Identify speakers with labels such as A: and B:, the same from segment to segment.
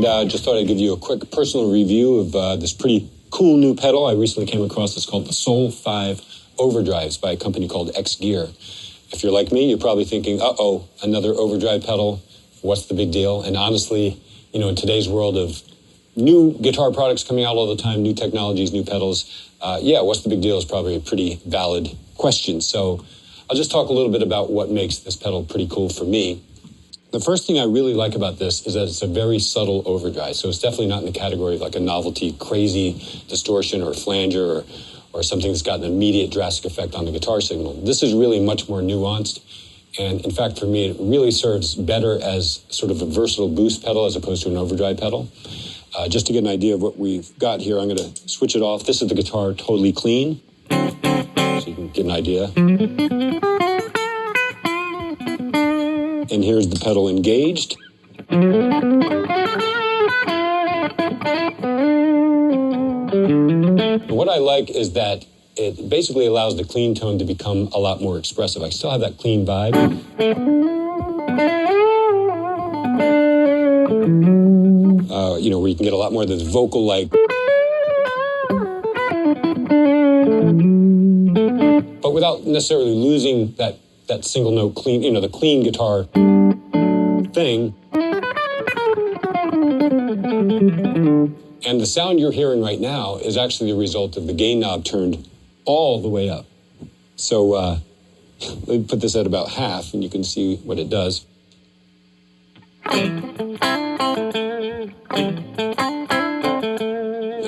A: and just thought I'd give you a quick personal review of this pretty cool new pedal I recently came across. It's called the Soul Five Overdrives by a company called X Gear. If you're like me, you're probably thinking, uh-oh, another overdrive pedal. What's the big deal? And honestly, you know, in today's world of new guitar products coming out all the time, new technologies, new pedals, yeah, what's the big deal is probably a pretty valid question. So I'll just talk a little bit about what makes this pedal pretty cool for me. The first thing I really like about this is that it's a very subtle overdrive. So it's definitely not in the category of like a novelty, crazy distortion or flanger or something that's got an immediate drastic effect on the guitar signal. This is really much more nuanced. And in fact, for me, it really serves better as sort of a versatile boost pedal as opposed to an overdrive pedal. Just to get an idea of what we've got here, I'm going to switch it off. This is the guitar totally clean, so you can get an idea. And here's the pedal engaged. What I like is that it basically allows the clean tone to become a lot more expressive. I still have that clean vibe. You know, where you can get a lot more of this vocal-like. But without necessarily losing that single note clean, you know, the clean guitar thing. And the sound you're hearing right now is actually the result of the gain knob turned all the way up. So let me put this at about half and you can see what it does.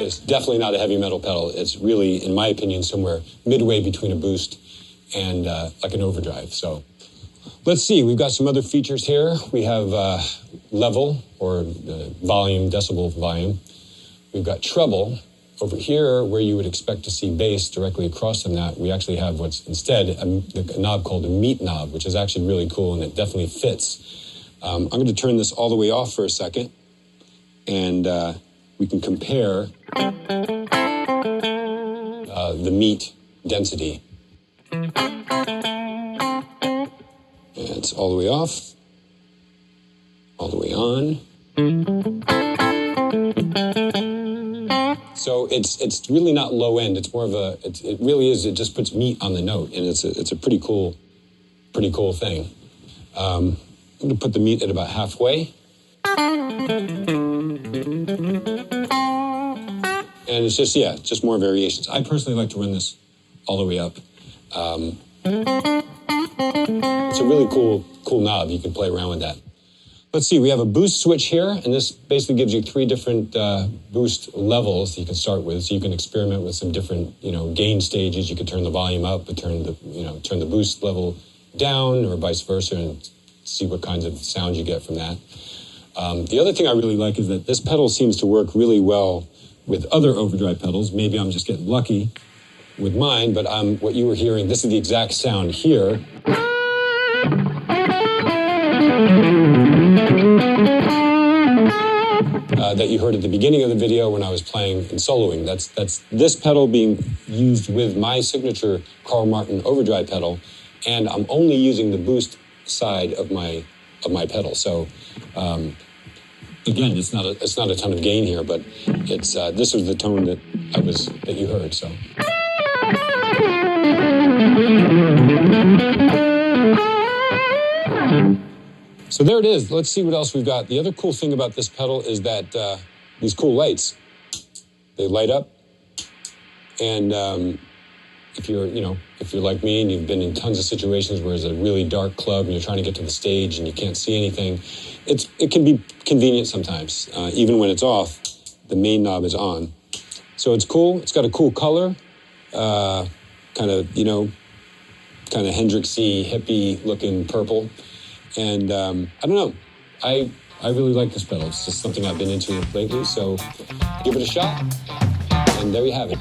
A: It's definitely not a heavy metal pedal. It's really, in my opinion, somewhere midway between a boost and like an overdrive. So let's see, we've got some other features here. We have level or volume, decibel volume. We've got treble. Over here, where you would expect to see bass directly across from that, we actually have what's instead a knob called a meat knob, which is actually really cool and it definitely fits. I'm going to turn this all the way off for a second and we can compare the meat density. It's all the way off, all the way on. So it's really not low end. It's more of a, it really is, it just puts meat on the note, and it's a pretty cool thing. I'm going to put the meat at about halfway. And it's just, yeah, just more variations. I personally like to run this all the way up. It's a really cool knob. You can play around with that. Let's see, we have a boost switch here, and this basically gives you 3 different boost levels that you can start with. So you can experiment with some different, you know, gain stages. You can turn the volume up, but turn the boost level down, or vice versa, and see what kinds of sounds you get from that. The other thing I really like is that this pedal seems to work really well with other overdrive pedals. Maybe I'm just getting lucky with mine, but what you were hearing, this is the exact sound here. That you heard at the beginning of the video when I was playing and soloing. That's this pedal being used with my signature Carl Martin overdrive pedal, and I'm only using the boost side of my pedal. So again, it's not a ton of gain here, but it's this was the tone that you heard. So. So there it is. Let's see what else we've got. The other cool thing about this pedal is that these cool lights, they light up. And if you're like me and you've been in tons of situations where it's a really dark club and you're trying to get to the stage and you can't see anything, it can be convenient sometimes. Even when it's off, the main knob is on. So it's cool. It's got a cool color, kind of Hendrixy, hippie-looking purple. And I don't know, I really like this pedal. It's just something I've been into lately, so give it a shot. And there you have it.